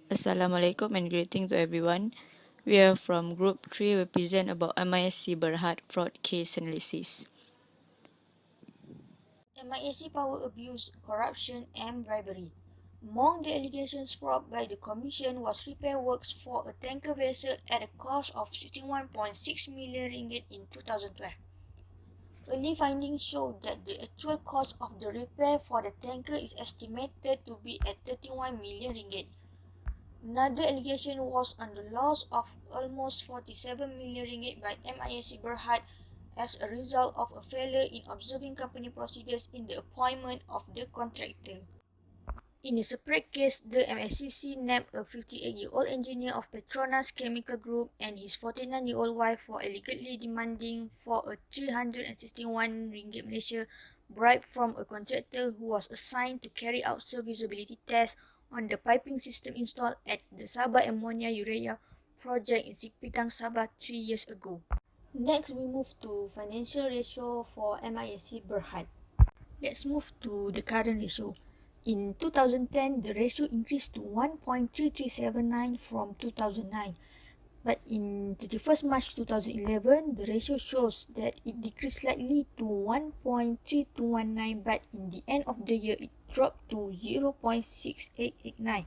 Assalamualaikum and greeting to everyone. We are from Group 3. We present about MISC Berhad fraud case analysis. MISC power abuse, corruption, and bribery. Among the allegations brought by the Commission was repair works for a tanker vessel at a cost of 61.6 million ringgit in 2012. Early findings showed that the actual cost of the repair for the tanker is estimated to be at 31 million ringgit. Another allegation was on the loss of almost 47 million ringgit by MISC Berhad as a result of a failure in observing company procedures in the appointment of the contractor. In a separate case, the MSCC nabbed a 58-year-old engineer of Petronas Chemical Group and his 49-year-old wife for allegedly demanding for a 361 ringgit Malaysia bribe from a contractor who was assigned to carry out serviceability tests on the piping system installed at the Sabah Ammonia Urea project in Sipitang, Sabah 3 years ago. Next, we move to financial ratio for MISC Berhad. Let's move to the current ratio. In 2010, the ratio increased to 1.3379 from 2009. But in 31st March 2011, the ratio shows that it decreased slightly to 1.3219, but in the end of the year, it dropped to 0.6889.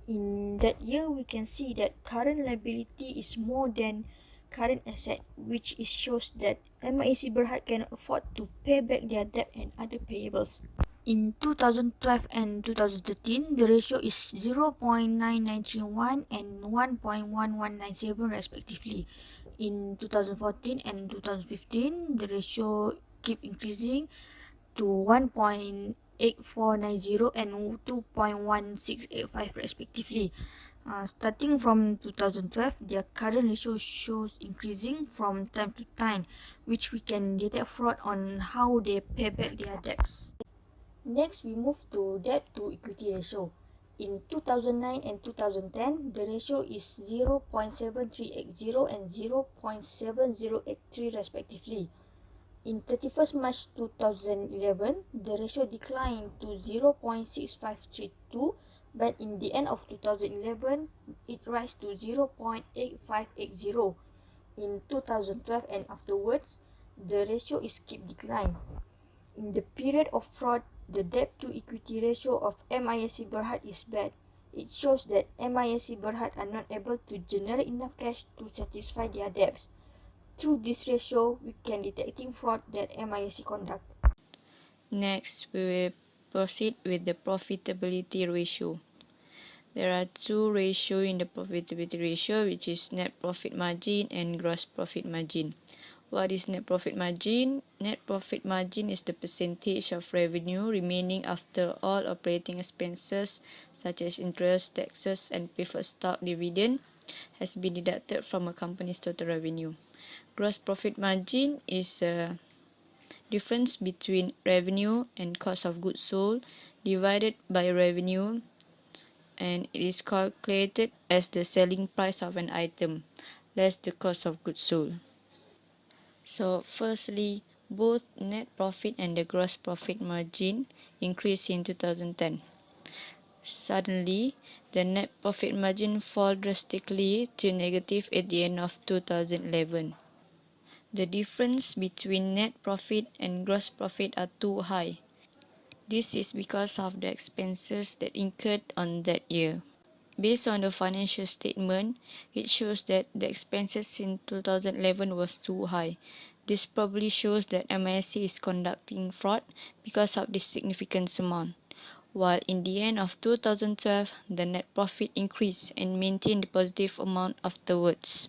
In that year, we can see that current liability is more than current asset, which shows that MISC Berhad cannot afford to pay back their debt and other payables. In 2012 and 2013, the ratio is 0.9931 and 1.1197 respectively. In 2014 and 2015, the ratio keep increasing to 1.8490 and 2.1685 respectively. Starting from 2012, their current ratio shows increasing from time to time, which we can detect fraud on how they pay back their debts. Next, we move to debt to equity ratio. In 2009 and 2010, the ratio is 0.7380 and 0.7083 respectively. In 31st March 2011, the ratio declined to 0.6532, but in the end of 2011, it rose to 0.8580. In 2012 and afterwards, the ratio is keep decline. In the period of fraud, the debt to equity ratio of MISC Berhad is bad. It shows that MISC Berhad are not able to generate enough cash to satisfy their debts. Through this ratio, we can detecting fraud that MISC conduct. Next, we will proceed with the profitability ratio. There are two ratios in the profitability ratio, which is net profit margin and gross profit margin. What is net profit margin? Net profit margin is the percentage of revenue remaining after all operating expenses such as interest, taxes, and preferred stock dividend has been deducted from a company's total revenue. Gross profit margin is a difference between revenue and cost of goods sold divided by revenue, and it is calculated as the selling price of an item less the cost of goods sold. So firstly, both net profit and the gross profit margin increased in 2010. Suddenly, the net profit margin fell drastically to negative at the end of 2011. The difference between net profit and gross profit are too high. This is because of the expenses that incurred on that year. Based on the financial statement, it shows that the expenses in 2011 was too high. This probably shows that MISC is conducting fraud because of this significant amount. While in the end of 2012, the net profit increased and maintained the positive amount afterwards.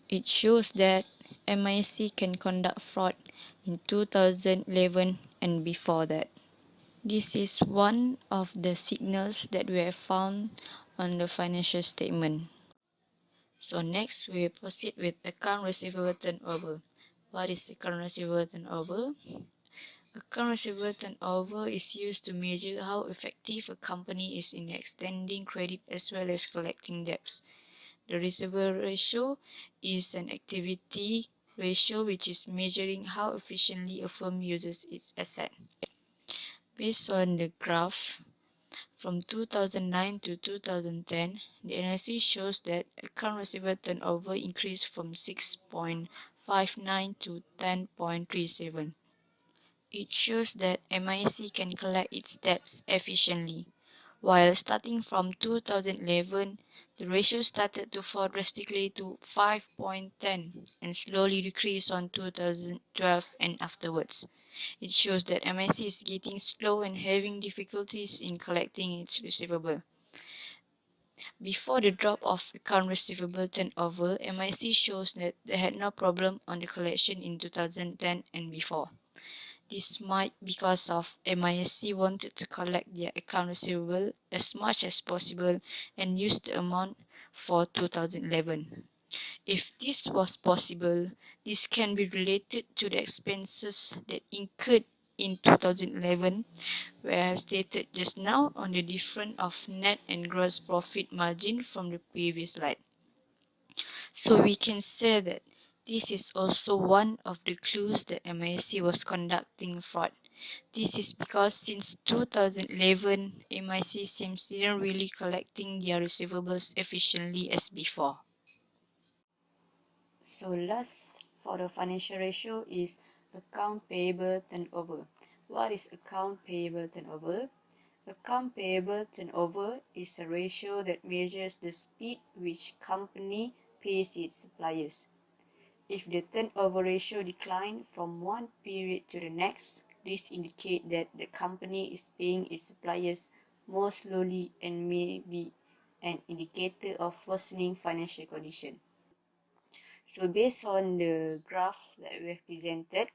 It shows that MISC can conduct fraud in 2011 and before that. This is one of the signals that we have found on the financial statement. So next, we will proceed with account receivable turnover. What is account receivable turnover? Account receivable turnover is used to measure how effective a company is in extending credit as well as collecting debts. The receivable ratio is an activity ratio which is measuring how efficiently a firm uses its asset. Based on the graph, From 2009 to 2010, the analysis shows that account receivable turnover increased from 6.59 to 10.37. It shows that MISC can collect its debts efficiently. While starting from 2011, the ratio started to fall drastically to 5.10 and slowly decreased on 2012 and afterwards. It shows that MISC is getting slow and having difficulties in collecting its receivable. Before the drop of account receivable turnover, MIC shows that they had no problem on the collection in 2010 and before. This might because of MISC wanted to collect their account receivable as much as possible and use the amount for 2011. If this was possible, this can be related to the expenses that incurred in 2011, where I have stated just now on the difference of net and gross profit margin from the previous slide. So we can say that this is also one of the clues that MIC was conducting fraud. This is because since 2011, MIC seems didn't really collecting their receivables efficiently as before. So last for the financial ratio is account payable turnover. What is account payable turnover? Account payable turnover is a ratio that measures the speed which company pays its suppliers. If the turnover ratio declines from one period to the next, this indicates that the company is paying its suppliers more slowly and may be an indicator of worsening financial condition. So based on the graph that we have presented,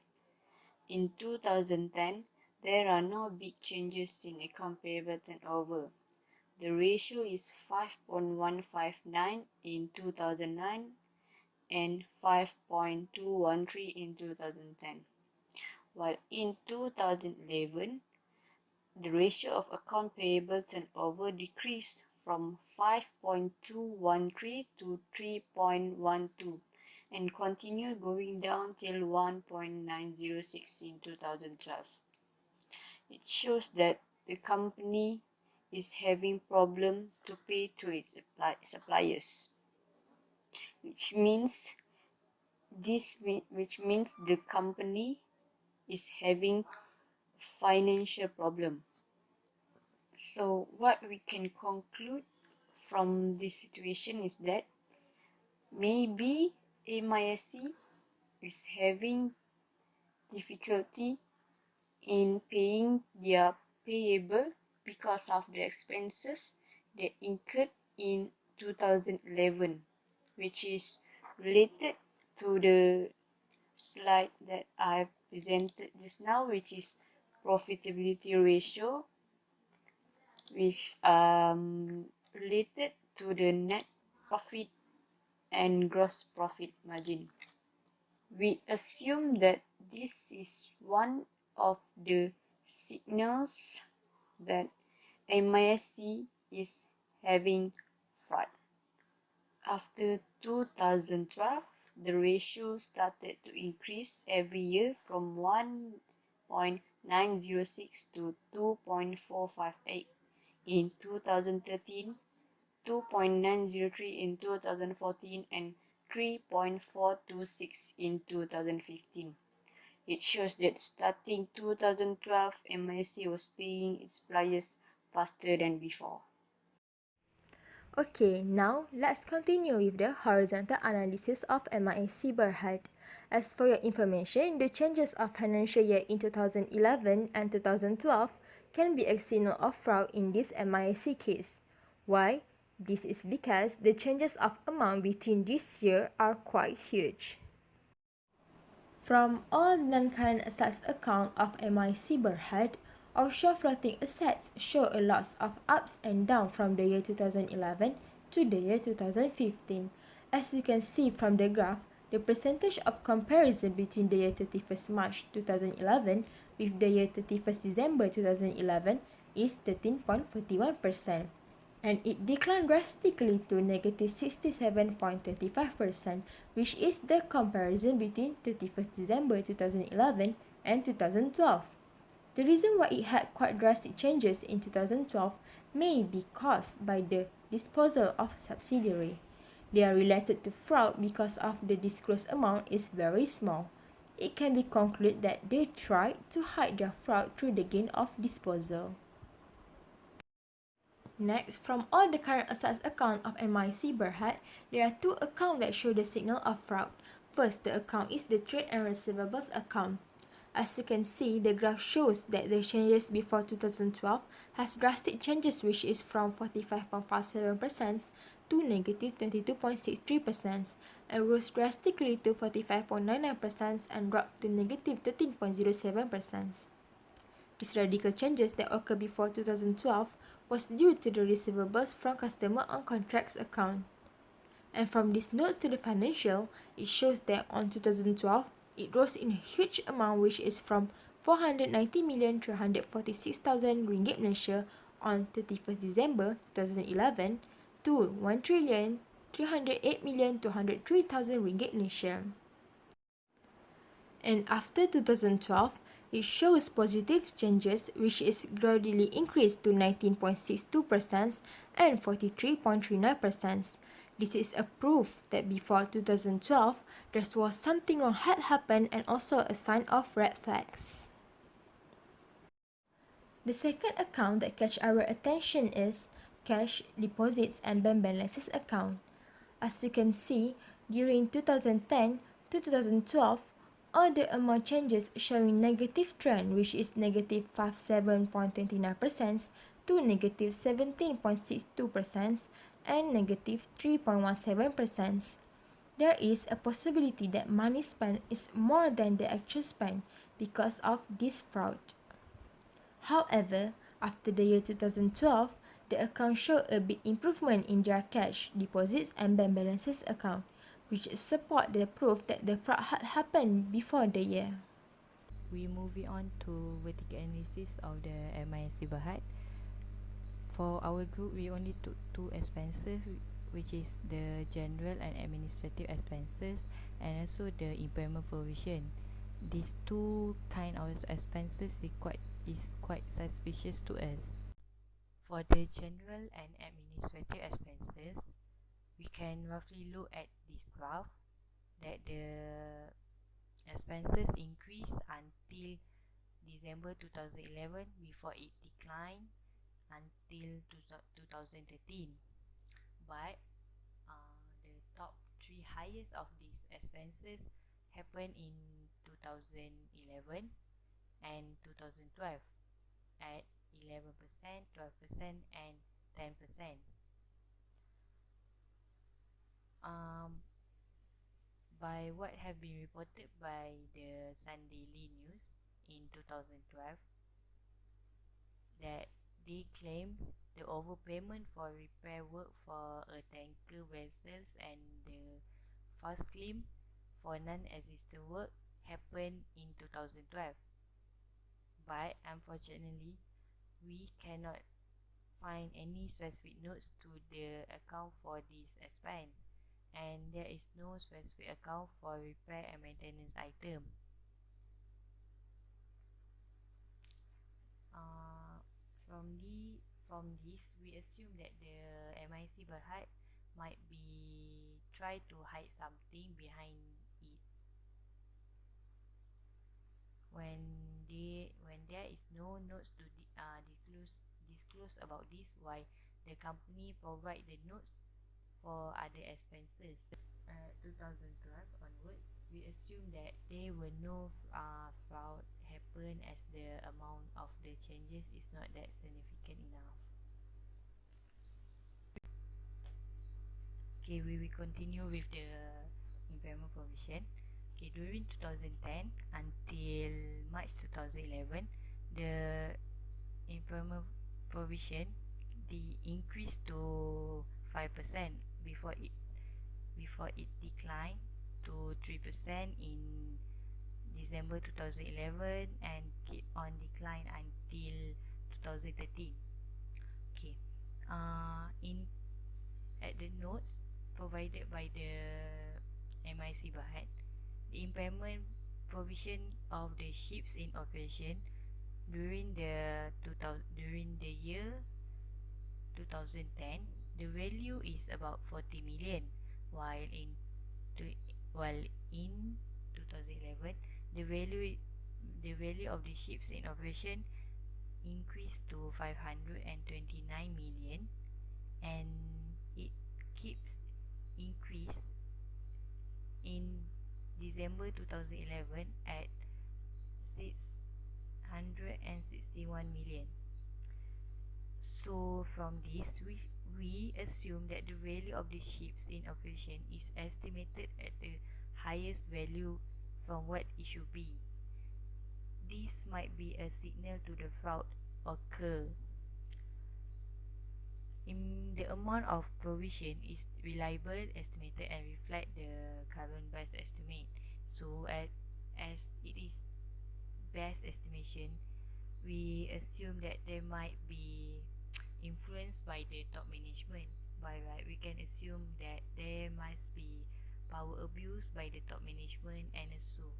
in 2010, there are no big changes in account payable turnover. The ratio is 5.159 in 2009 and 5.213 in 2010. While in 2011, the ratio of account payable turnover decreased from 5.213 to 3.12 and continued going down till 1.906 in 2012. It shows that the company is having problem to pay to its suppliers, which means the company is having financial problem. So what we can conclude from this situation is that maybe MISC is having difficulty in paying their payable because of the expenses they incurred in 2011, which is related to the slide that I presented just now, which is profitability ratio, which related to the net profit and gross profit margin. We assume that this is one of the signals that MISC is having fraud. After 2012, the ratio started to increase every year from 1.906 to 2.458 in 2013, 2.903 in 2014, and 3.426 in 2015. It shows that starting 2012, MISC was paying its suppliers faster than before. Okay, now let's continue with the horizontal analysis of MISC Berhad. As for your information, the changes of financial year in 2011 and 2012 can be a signal of fraud in this MISC case. Why? This is because the changes of amount between this year are quite huge. From all non-current assets account of MIC Berhad, offshore floating assets show a loss of ups and downs from the year 2011 to the year 2015. As you can see from the graph, the percentage of comparison between the year 31st March 2011 with the year 31st December 2011 is 13.41%. And it declined drastically to negative 67.35%, which is the comparison between 31st December 2011 and 2012. The reason why it had quite drastic changes in 2012 may be caused by the disposal of subsidiary. They are related to fraud because of the disclosed amount is very small. It can be concluded that they tried to hide their fraud through the gain of disposal. Next, from all the current assets account of MISC Berhad, there are two accounts that show the signal of fraud. First, the account is the trade and receivables account. As you can see, the graph shows that the changes before 2012 has drastic changes, which is from 45.57% to negative 22.63% and rose drastically to 45.99% and dropped to negative 13.07%. These radical changes that occurred before 2012 was due to the receivables from customer on contracts account. And from these notes to the financial, it shows that on 2012, it rose in a huge amount, which is from 490,346,000 ringgit Malaysia on 31st December 2011 to 1,308,203,000 ringgit Malaysia. And after 2012, it shows positive changes, which is gradually increased to 19.62% and 43.39%. This is a proof that before 2012, there was something wrong had happened and also a sign of red flags. The second account that catch our attention is cash, deposits, and bank balances account. As you can see, during 2010 to 2012, all the amount changes showing negative trend, which is negative 57.29% to negative 17.62% and negative 3.17%. There is a possibility that money spent is more than the actual spend because of this fraud. However, after the year 2012, the account showed a big improvement in their cash, deposits, and bank balances account, which support the proof that the fraud had happened before the year. We moving on to vertical analysis of the MISC Berhad. For our group, we only took two expenses, which is the general and administrative expenses and also the impairment provision. These two kind of expenses is quite suspicious to us. For the general and administrative expenses, we can roughly look at this graph that the expenses increased until December 2011 before it declined until 2013. But the top three highest of these expenses happened in 2011 and 2012 at 11%, 12%, and 10%. By what have been reported by the Sunday News in 2012, that they claim the overpayment for repair work for a tanker vessels and the fast claim for non-existent work happened in 2012. But unfortunately, we cannot find any specific notes to the account for this expense, and there is no specific account for repair and maintenance item. From this, we assume that the MISC Berhad might be try to hide something behind it. When there is no notes to disclose about this, why the company provide the notes for other expenses. 2012 onwards, we assume that there will no fraud happen as the amount of the changes is not that significant enough. Okay, we will continue with the impairment provision. Okay, during 2010 until March 2011, the impairment provision increased to 5% before it declined to 3% in December 2011 and keep on decline until 2013. Okay, at the notes provided by the MISC Berhad, the impairment provision of the ships in operation during the year 2010, the value is about 40 million, while in 2011, the value of the ships in operation increased to 529 million, and it keeps increased in December 2011 at 661 million. So from this, we assume that the value of the ships in operation is estimated at the highest value from what it should be. This might be a signal to the fraud occur. The amount of provision is reliable, estimated, and reflect the current best estimate. So as it is best estimation, we assume that there might be influenced by the top management. By right, we can assume that there must be power abuse by the top management and so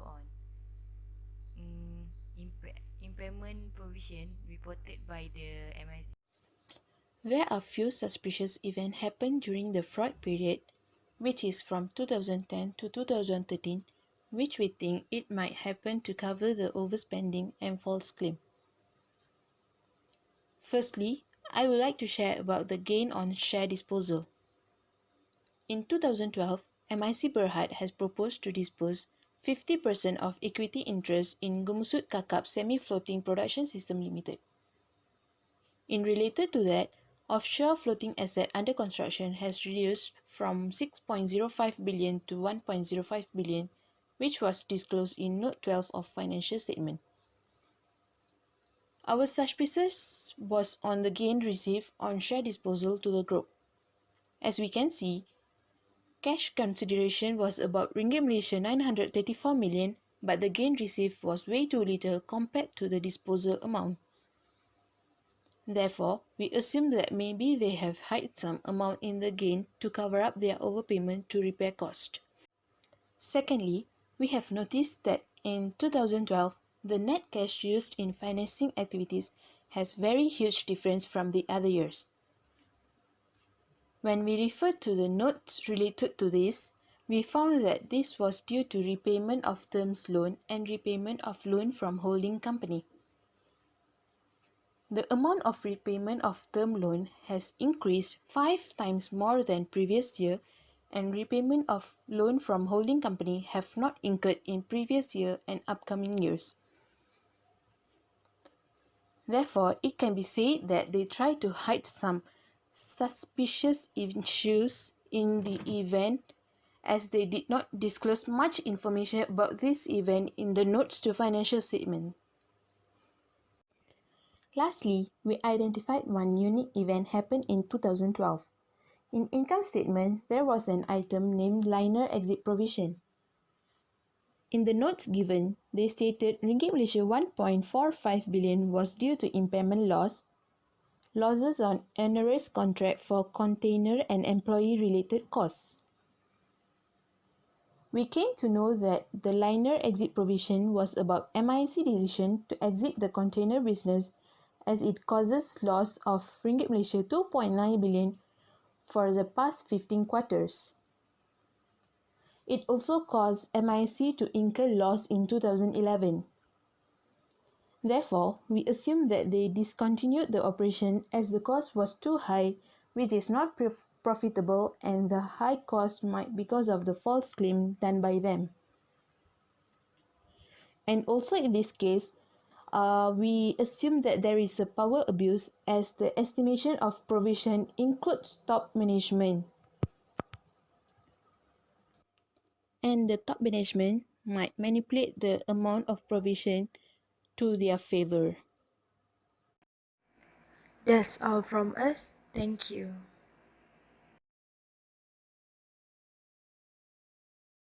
on. Impairment provision reported by the MIC. There are few suspicious events happened during the fraud period, which is from 2010 to 2013, which we think it might happen to cover the overspending and false claim. Firstly, I would like to share about the gain on share disposal. In 2012, MIC Berhad has proposed to dispose 50% of equity interest in Gumusut Kakap Semi-Floating Production System Limited. In related to that, offshore floating asset under construction has reduced from 6.05 billion to 1.05 billion, which was disclosed in Note 12 of financial statement. Our suspicion was on the gain received on share disposal to the group. As we can see, cash consideration was about Malaysia Ringgit 934 million, but the gain received was way too little compared to the disposal amount. Therefore, we assume that maybe they have hid some amount in the gain to cover up their overpayment to repair cost. Secondly, we have noticed that in 2012, the net cash used in financing activities has very huge difference from the other years. When we refer to the notes related to this, we found that this was due to repayment of terms loan and repayment of loan from holding company. The amount of repayment of term loan has increased 5 times more than previous year, and repayment of loan from holding company have not incurred in previous year and upcoming years. Therefore, it can be said that they try to hide some suspicious issues in the event, as they did not disclose much information about this event in the notes to financial statement. Lastly, we identified one unique event happened in 2012. In income statement, there was an item named liner exit provision. In the notes given, they stated Malaysia Ringgit 1.45 billion was due to impairment loss, losses on onerous contract for container and employee related costs. We came to know that the liner exit provision was about MIC decision to exit the container business, as it causes loss of Malaysia Ringgit 2.9 billion for the past 15 quarters. It also caused MIC to incur loss in 2011. Therefore, we assume that they discontinued the operation as the cost was too high, which is not profitable, and the high cost might because of the false claim done by them. And also in this case, we assume that there is a power abuse, as the estimation of provision includes top management. And the top management might manipulate the amount of provision to their favor. That's all from us. Thank you.